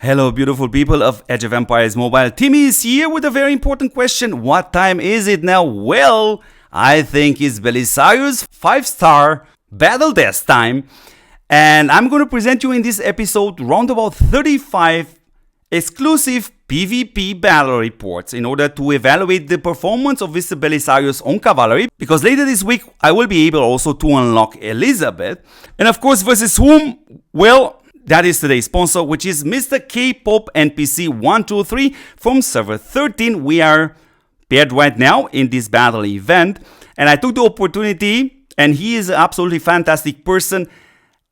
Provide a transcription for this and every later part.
Hello beautiful people of Age of Empires Mobile. Timmy is here with a very important question. What time is it now? Well, I think it's Belisarius 5-star battle death time. And I'm going to present you in this episode round about 35 exclusive PvP battle reports in order to evaluate the performance of Mr. Belisarius on Cavalry. Because later this week I will be able also to unlock Elizabeth. And of course versus whom? Well, that is today's sponsor, which is Mr. K-Pop NPC 123 from server 13. We are paired right now in this battle event. And I took the opportunity, and he is an absolutely fantastic person.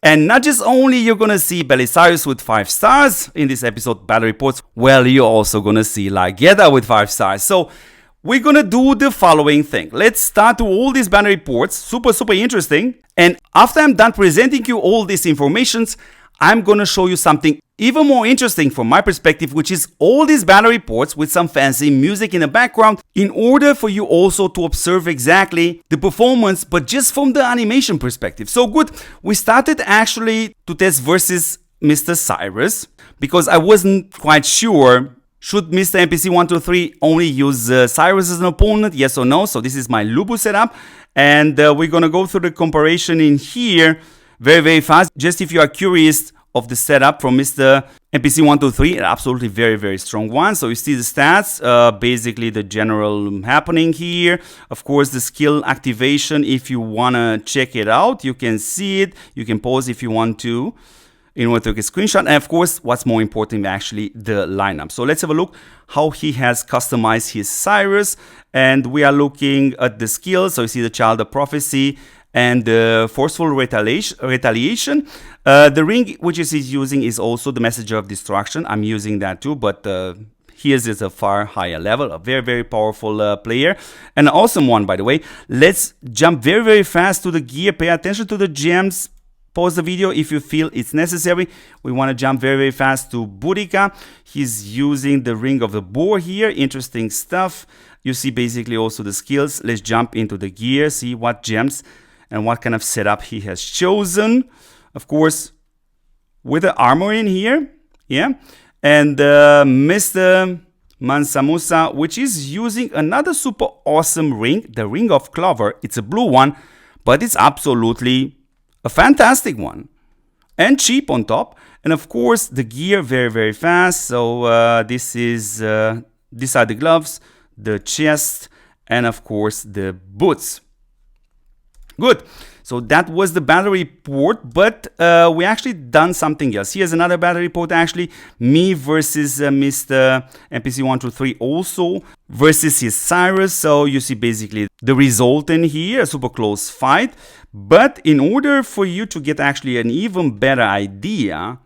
And not just only you're gonna see Belisarius with 5 stars in this episode battle reports, well, you're also gonna see Largertha with 5 stars. So we're gonna do the following thing. Let's start with all these battle reports, super interesting. And after I'm done presenting you all these informations, I'm gonna show you something even more interesting from my perspective, which is all these battle reports with some fancy music in the background in order for you also to observe exactly the performance, but just from the animation perspective. So good, we started actually to test versus Mr. Cyrus because I wasn't quite sure should Mr. NPC 123 only use Cyrus as an opponent, yes or no. So this is my Lubu setup, and we're gonna go through the comparison in here very fast. Just if you are curious of the setup from Mr. NPC 123, absolutely very strong one. So you see the stats, basically the general happening here. Of course, the skill activation, if you want to check it out, you can see it. You can pause if you want to in order to take a screenshot. And of course, what's more important, actually the lineup. So let's have a look how he has customized his Cyrus. And we are looking at the skills. So you see the Child of Prophecy and the Forceful Retaliation. The ring which he's using is also the Messenger of Destruction. I'm using that too, but his is a far higher level. A very powerful player. And an awesome one, by the way. Let's jump very fast to the gear. Pay attention to the gems. Pause the video if you feel it's necessary. We want to jump very fast to Boudica. He's using the Ring of the Boar here. Interesting stuff. You see basically also the skills. Let's jump into the gear. See what gems and what kind of setup he has chosen. Of course, with the armor in here, yeah. And Mr. Mansamusa, which is using another super awesome ring, the Ring of Clover. It's a blue one, but it's absolutely a fantastic one. And cheap on top. And of course, the gear very fast. So these are the gloves, the chest, and of course, the boots. Good. So that was the battle report, but we actually done something else. Here's another battle report, actually. Me versus Mr. NPC 123 also versus his Cyrus. So you see basically the result in here, a super close fight. But in order for you to get actually an even better idea,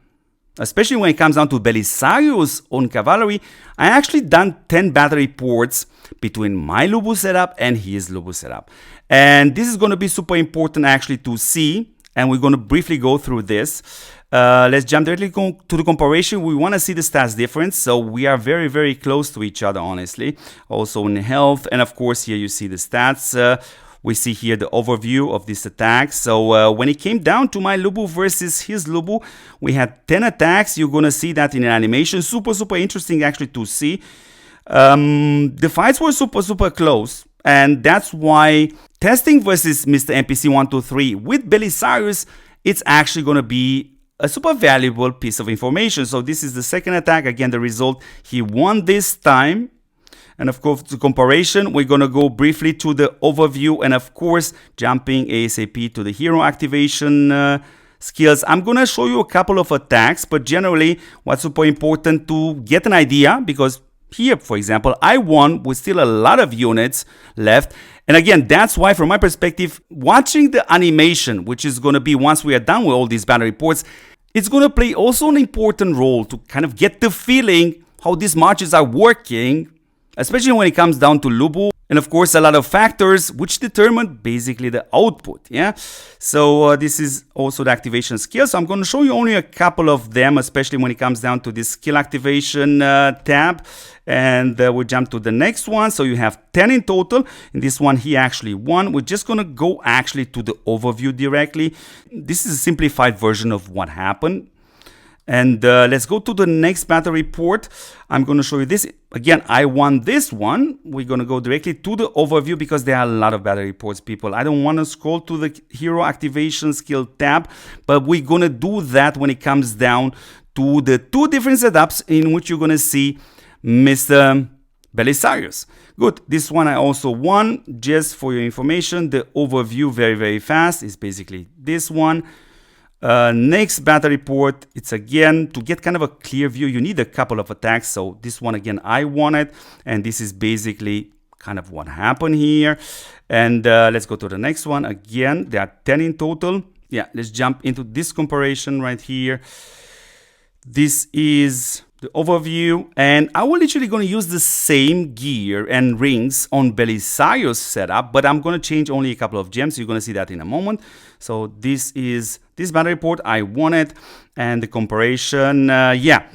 especially when it comes down to Belisarius on Cavalry, I actually done 10 battle reports between my Lubu setup and his Lubu setup. And this is going to be super important actually to see, and we're going to briefly go through this. Let's jump directly to the comparison. We want to see the stats difference, so we are very close to each other, honestly. Also in health, and of course here you see the stats. We see here the overview of this attack. So when it came down to my Lubu versus his Lubu, we had 10 attacks. You're going to see that in an animation. Super interesting actually to see. The fights were super close. And that's why testing versus Mr. NPC 123 with Belisarius, it's actually going to be a super valuable piece of information. So this is the second attack. Again, the result, he won this time. And of course, the comparison, we're going to go briefly to the overview and of course, jumping ASAP to the hero activation skills. I'm going to show you a couple of attacks, but generally, what's super important to get an idea, because here, for example, I won with still a lot of units left. And again, that's why, from my perspective, watching the animation, which is going to be once we are done with all these battle reports, it's going to play also an important role to kind of get the feeling how these marches are working, especially when it comes down to Lubu. And of course, a lot of factors which determine basically the output, yeah? So this is also the activation skill. So I'm going to show you only a couple of them, especially when it comes down to this skill activation tab. And we'll jump to the next one. So you have 10 in total. In this one, he actually won. We're just going to go actually to the overview directly. This is a simplified version of what happened. And let's go to the next battle report. I'm going to show you this. Again, I won this one. We're going to go directly to the overview because there are a lot of battle reports, people. I don't want to scroll to the hero activation skill tab, but we're going to do that when it comes down to the two different setups in which you're going to see Mr. Belisarius. Good. This one I also won. Just for your information, the overview very, very fast is basically this one. Next battle report, it's again, to get kind of a clear view, you need a couple of attacks. So this one again, I won it. And this is basically kind of what happened here. And let's go to the next one. Again, there are 10 in total. Yeah, let's jump into this comparison right here. This is the overview, and I will literally going to use the same gear and rings on Belisarius setup, but I'm going to change only a couple of gems. You're going to see that in a moment. So this is this battle report. I won it, and the comparison, yeah,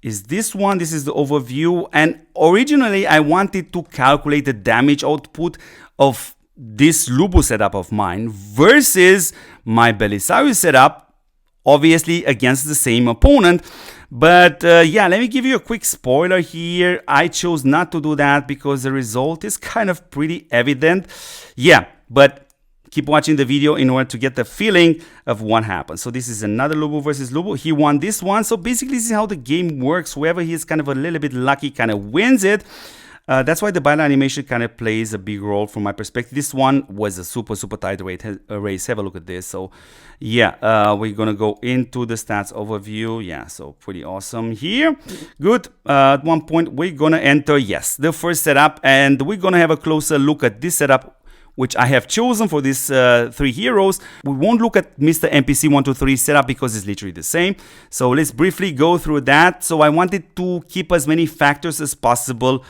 is this one. This is the overview, and originally I wanted to calculate the damage output of this Lubu setup of mine versus my Belisarius setup, obviously against the same opponent. But yeah, let me give you a quick spoiler here. I chose not to do that because the result is kind of pretty evident. Yeah, but keep watching the video in order to get the feeling of what happened. So this is another Lubu versus Lubu. He won this one. So basically this is how the game works. Whoever he is kind of a little bit lucky kind of wins it. That's why the battle animation kind of plays a big role from my perspective. This one was a super tight race. Have a look at this. So yeah, we're gonna go into the stats overview. Yeah, so pretty awesome here. Good. At one point we're gonna enter, yes, the first setup, and we're gonna have a closer look at this setup which I have chosen for these three heroes. We won't look at Mr. NPC 123 setup because it's literally the same. So let's briefly go through that. So I wanted to keep as many factors as possible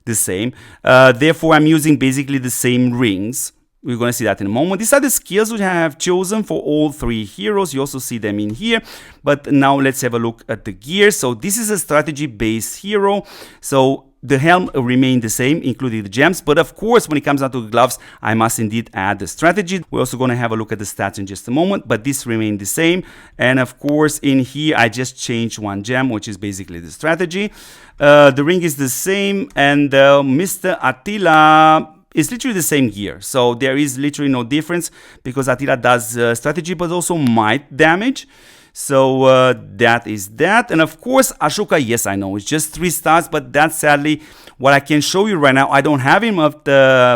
the same. Therefore, I'm using basically the same rings. We're going to see that in a moment. These are the skills which I have chosen for all three heroes. You also see them in here. But now let's have a look at the gear. So this is a strategy-based hero. So the helm remained the same, including the gems. But of course, when it comes down to the gloves, I must indeed add the strategy. We're also going to have a look at the stats in just a moment, but this remained the same. And of course, in here, I just changed one gem, which is basically the strategy. The ring is the same, and Mr. Attila is literally the same gear. So there is literally no difference because Attila does strategy, but also might damage. So that is that. And of course, Ashoka, yes, I know, it's just 3 stars, but that's sadly what I can show you right now. I don't have him at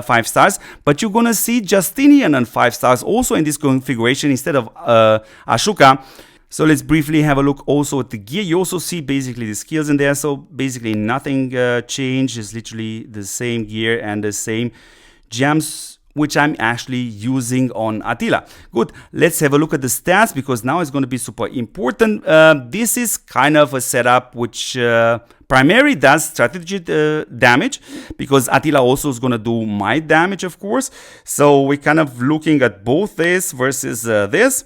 5 stars, but you're going to see Justinian and 5 stars also in this configuration instead of Ashoka. So let's briefly have a look also at the gear. You also see basically the skills in there. So basically nothing changed. It's literally the same gear and the same gems, which I'm actually using on Attila. Good, let's have a look at the stats because now it's going to be super important. This is kind of a setup which primarily does strategy damage because Attila also is going to do might damage, of course. So we're kind of looking at both this versus this.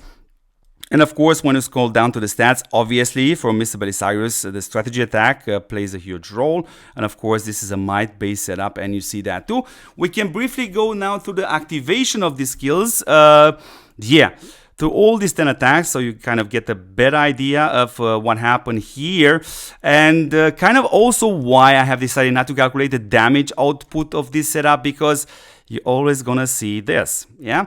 And of course, when you scroll down to the stats, obviously for Mr. Belisarius, the strategy attack plays a huge role. And of course, this is a might-based setup, and you see that too. We can briefly go now to the activation of the skills. Yeah, through all these 10 attacks, so you kind of get a better idea of what happened here. And kind of also why I have decided not to calculate the damage output of this setup, because you're always gonna see this, yeah?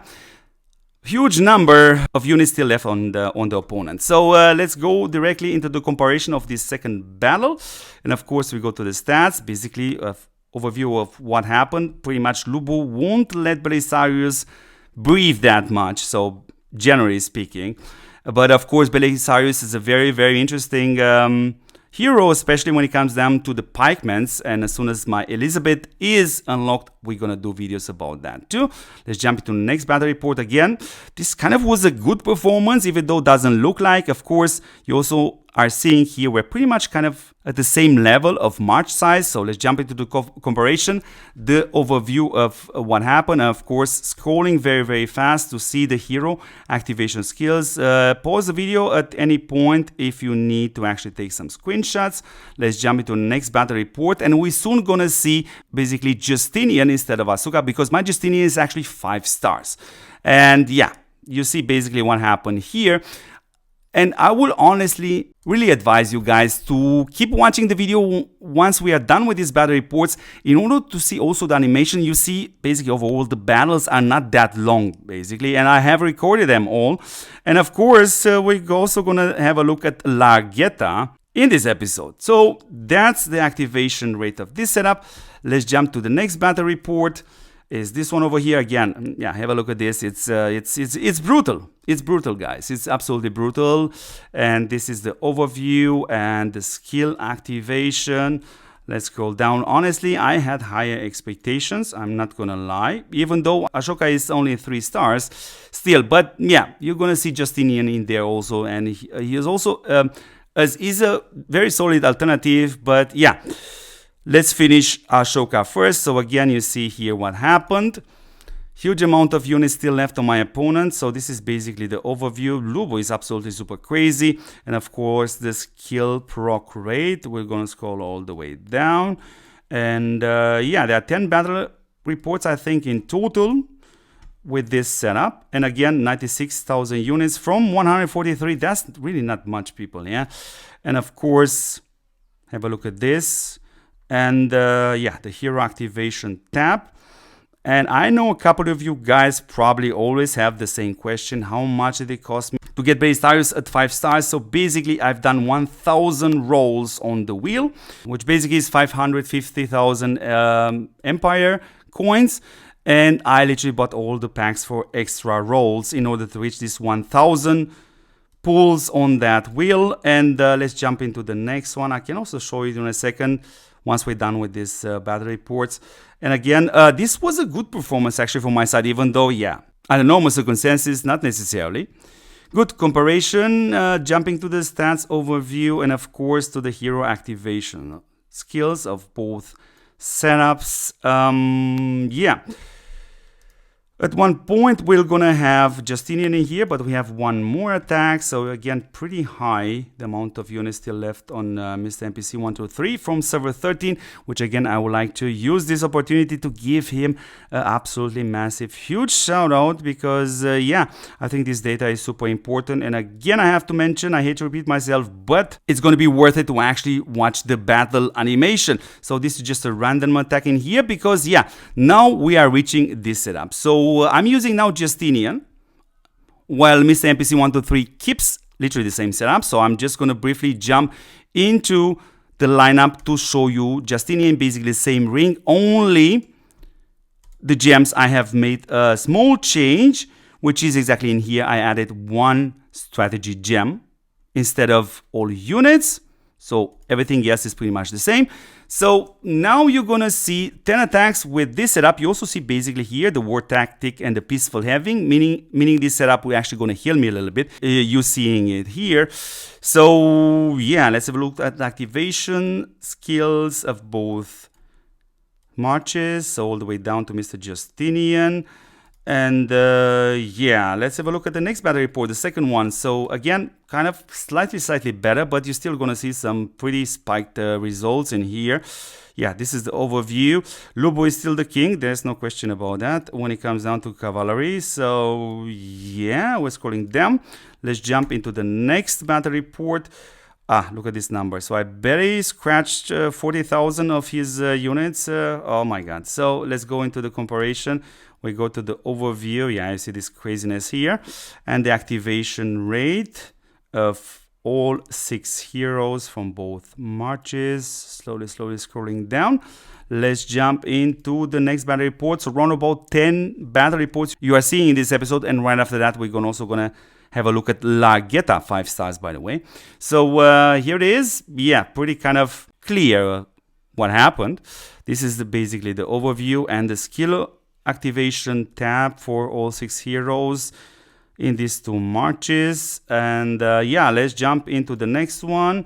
Huge number of units still left on the opponent. So let's go directly into the comparison of this second battle. And of course, we go to the stats, basically an overview of what happened. Pretty much Lubu won't let Belisarius breathe that much, so generally speaking. But of course, Belisarius is a very interesting hero, especially when it comes down to the pikemans. And as soon as my Elizabeth is unlocked, we're gonna do videos about that too. Let's jump into the next battle report again. This kind of was a good performance, even though it doesn't look like. Of course, you also are seeing here we're pretty much kind of at the same level of march size. So let's jump into the comparison, the overview of what happened. And of course, scrolling very fast to see the hero activation skills. Pause the video at any point if you need to actually take some screenshots. Let's jump into the next battle report, and we're soon gonna see basically Justinian instead of Asuka, because my Justinian is actually 5 stars. And yeah, you see basically what happened here. And I will honestly really advise you guys to keep watching the video once we are done with these battle reports in order to see also the animation. You see basically overall the battles are not that long basically, and I have recorded them all. And of course we're also gonna have a look at Largertha in this episode. So that's the activation rate of this setup. Let's jump to the next battle report. Is this one over here again? Yeah, have a look at this. It's brutal. It's brutal, guys. It's absolutely brutal. And this is the overview and the skill activation. Let's scroll down. Honestly, I had higher expectations. I'm not gonna lie. Even though Ashoka is only 3 stars, still. But yeah, you're gonna see Justinian in there also, and he is also is a very solid alternative. But yeah. Let's finish Ashoka first. So again, you see here what happened. Huge amount of units still left on my opponent. So this is basically the overview. Lubo is absolutely super crazy. And of course, the skill proc rate. We're going to scroll all the way down. And yeah, there are 10 battle reports, I think, in total with this setup. And again, 96,000 units from 143. That's really not much, people, yeah? And of course, have a look at this. And yeah, the hero activation tab. And I know a couple of you guys probably always have the same question: how much did it cost me to get Belisarius at 5 stars? So basically I've done 1,000 rolls on the wheel, which basically is 550,000 empire coins. And I literally bought all the packs for extra rolls in order to reach this 1,000 pulls on that wheel. And let's jump into the next one. I can also show you in a second once we're done with this battle reports. And again, this was a good performance actually from my side, even though, yeah, I don't know, most of the consensus, not necessarily. Good comparison, jumping to the stats overview, and of course to the hero activation skills of both setups. Yeah. At one point, we're gonna have Justinian in here, but we have one more attack. So again, pretty high, the amount of units still left on Mr. NPC 123 from server 13, which again, I would like to use this opportunity to give him an absolutely massive, huge shout out because yeah, I think this data is super important. And again, I have to mention, I hate to repeat myself, but it's gonna be worth it to actually watch the battle animation. So this is just a random attack in here because yeah, now we are reaching this setup. So I'm using now Justinian, while Mr. NPC 123 keeps literally the same setup. So I'm just going to briefly jump into the lineup to show you Justinian, basically the same ring, only the gems I have made a small change, which is exactly in here. I added one strategy gem instead of all units. So everything else is pretty much the same. So now you're gonna see 10 attacks with this setup. You also see basically here the war tactic and the peaceful having, meaning this setup will actually gonna heal me a little bit. You seeing it here. So yeah, let's have a look at the activation skills of both marches, so all the way down to Mr. Justinian. And yeah, let's have a look at the next battle report, the second one. So again, kind of slightly better, but you're still going to see some pretty spiked results in here. Yeah, this is the overview. Lubo is still the king. There's no question about that when it comes down to Cavalry. So yeah, we're scrolling down. Let's jump into the next battle report. Ah, look at this number. So I barely scratched 40,000 of his units. Oh my God. So let's go into the comparison. We go to the overview. Yeah, you see this craziness here. And the activation rate of all 6 heroes from both marches. Slowly scrolling down. Let's jump into the next battle report. So around about 10 battle reports you are seeing in this episode. And right after that, we're also going to have a look at Largertha, 5 stars, by the way. So here it is. Yeah, pretty kind of clear what happened. This is basically the overview and the skill activation tab for all 6 heroes in these 2 marches. And yeah, let's jump into the next one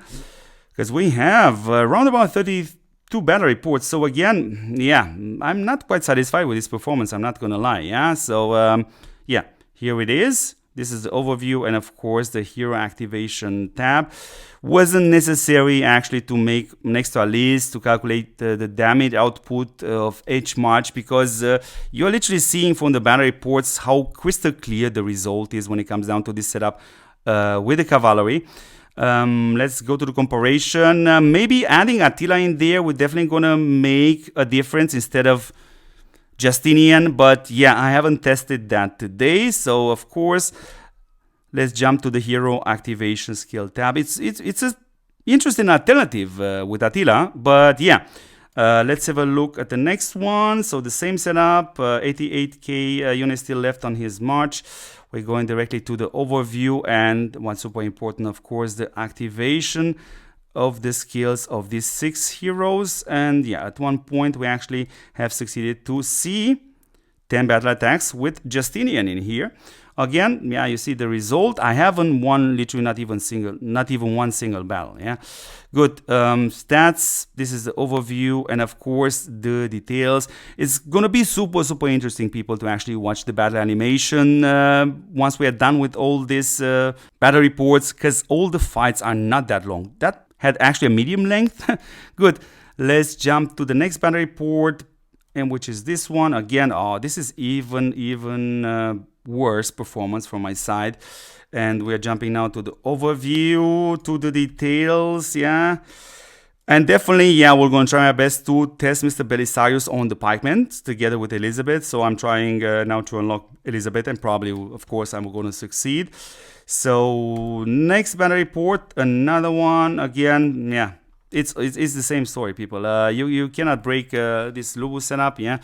because we have around about 32 battle reports. So again, yeah, I'm not quite satisfied with this performance. I'm not gonna lie. Yeah, so yeah, here it is. This is the overview, and of course the hero activation tab. Wasn't necessary actually to make next to a list to calculate the damage output of each march, because you're literally seeing from the battle reports how crystal clear the result is when it comes down to this setup. with the cavalry. Let's go to the comparison. Maybe adding Attila in there would definitely gonna make a difference instead of Justinian, but yeah, I haven't tested that today. So of course, let's jump to the hero activation skill tab. It's a interesting alternative with Attila, but yeah. Let's have a look at the next one. So the same setup, 88k units still left on his march. We're going directly to the overview, and what's super important, of course, the activation of the skills of these 6 heroes. And yeah, at one point we actually have succeeded to see 10 battle attacks with Justinian in here. Again, yeah, you see the result. I haven't won literally not even one single battle. Yeah, good. Stats. This is the overview, and of course the details. It's gonna be super interesting, people, to actually watch the battle animation once we are done with all these battle reports, because all the fights are not that long. That had actually a medium length. Good. Let's jump to the next battle report, and which is this one again. Oh, this is even worse performance from my side. And we're jumping now to the overview, to the details. Yeah, and definitely, yeah, we're going to try our best to test Mr. Belisarius on the pikemen together with Elizabeth. So I'm trying now to unlock Elizabeth, and probably, of course, I'm going to succeed. So next battle report, another one again. Yeah, it's the same story, people. You cannot break this Lubu setup. Yeah,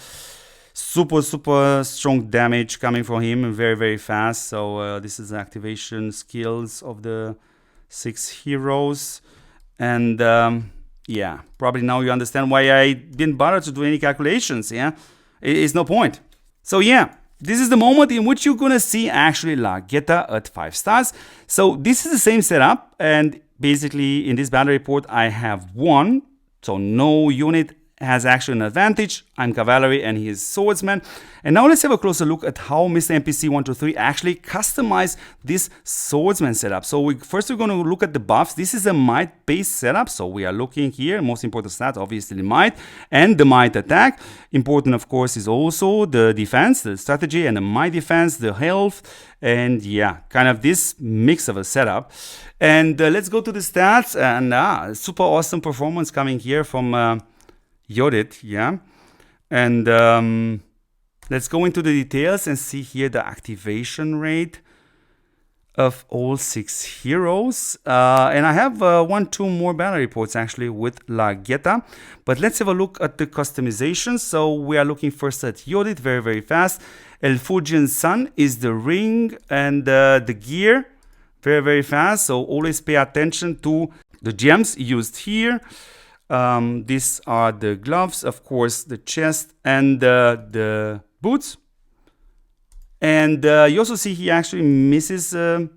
super strong damage coming from him, very fast. So this is the activation skills of the 6 heroes, and yeah, probably now you understand why I didn't bother to do any calculations. Yeah, it's no point. So yeah, this is the moment in which you're gonna see actually Largertha at 5 stars. So this is the same setup, and basically in this battle report I have won, so no unit has actually an advantage. I'm Cavalry and he is Swordsman. And now let's have a closer look at how Mr. NPC 123 actually customized this Swordsman setup. So first we're going to look at the buffs. This is a might based setup, so we are looking here, most important stat obviously the might and the might attack. Important, of course, is also the defense, the strategy, and the might defense, the health, and yeah, kind of this mix of a setup. And let's go to the stats, and super awesome performance coming here from Yodit, yeah. And let's go into the details and see here the activation rate of all 6 heroes. And I have 2 more battle reports actually with Largertha. But let's have a look at the customization. So we are looking first at Yodit, very fast. Elfugian Sun is the ring and the gear, very fast. So always pay attention to the gems used here. These are the gloves, of course, the chest, and the boots. And you also see he actually misses 2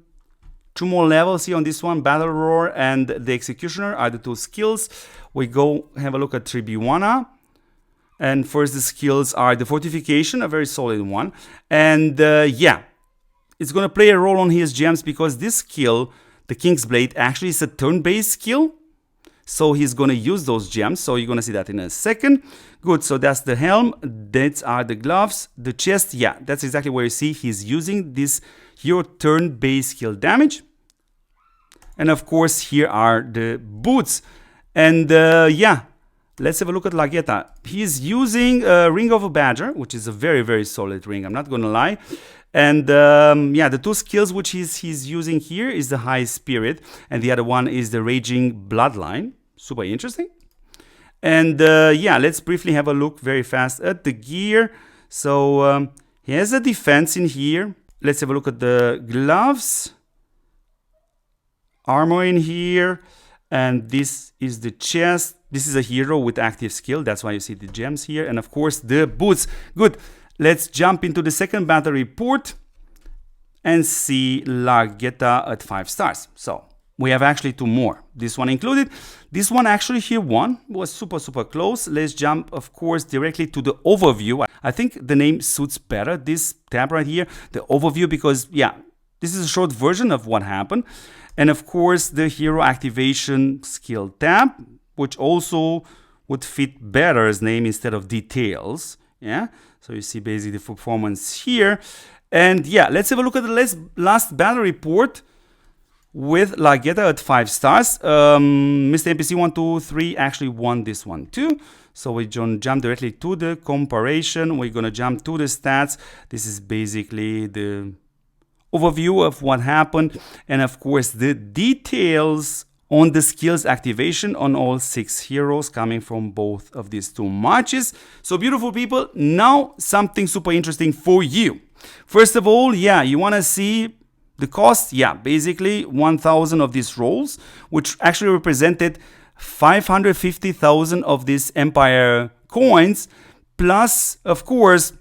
more levels here on this one. Battle Roar and the Executioner are the 2 skills. We go have a look at Tribuana. And first the skills are the Fortification, a very solid one. And yeah, it's going to play a role on his gems because this skill, the King's Blade, actually is a turn-based skill. So he's going to use those gems. So you're going to see that in a second. Good. So that's the helm. That are the gloves. The chest. Yeah, that's exactly where you see he's using this hero turn-based skill damage. And of course, here are the boots. And yeah, let's have a look at Largertha. He's using Ring of a Badger, which is a very solid ring. I'm not going to lie. And yeah, the 2 skills which he's using here is the High Spirit, and the other one is the Raging Bloodline. Super interesting. And yeah, let's briefly have a look very fast at the gear. So he has a defense in here. Let's have a look at the gloves. Armor in here. And this is the chest. This is a hero with active skill. That's why you see the gems here. And of course, the boots. Good. Let's jump into the second battle report and see Largertha at 5 stars. So we have actually 2 more, this one included. This one actually here won, was super close. Let's jump, of course, directly to the overview. I think the name suits better, this tab right here, the overview, because yeah, this is a short version of what happened. And of course, the hero activation skill tab, which also would fit better as name instead of details. Yeah, so you see basically the performance here. And yeah, let's have a look at the last battle report. with Largertha at 5 stars. Mr. NPC 123 actually won this one too. So we're gonna jump directly to the comparison. We're gonna jump to the stats. This is basically the overview of what happened, and of course the details on the skills activation on all 6 heroes coming from both of these 2 marches. So beautiful people, now something super interesting for you. First of all, yeah, you want to see the cost. Yeah, basically 1,000 of these rolls, which actually represented 550,000 of these Empire coins, plus of course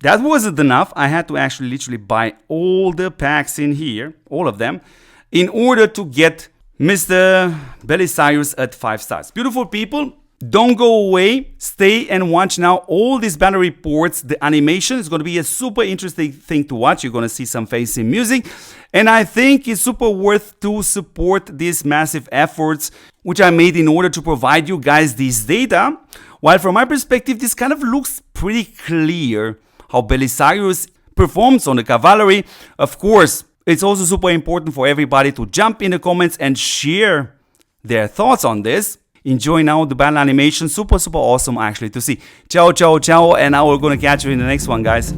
that wasn't enough. I had to actually literally buy all the packs in here, all of them, in order to get Mr. Belisarius at 5 stars. Beautiful people, don't go away. Stay and watch now all these battle reports. The animation is going to be a super interesting thing to watch. You're going to see some fancy music. And I think it's super worth to support these massive efforts which I made in order to provide you guys this data. While from my perspective, this kind of looks pretty clear how Belisarius performs on the Cavalry. Of course, it's also super important for everybody to jump in the comments and share their thoughts on this. Enjoy now the battle animation. Super awesome actually to see. Ciao, ciao, ciao. And now we're gonna catch you in the next one, guys.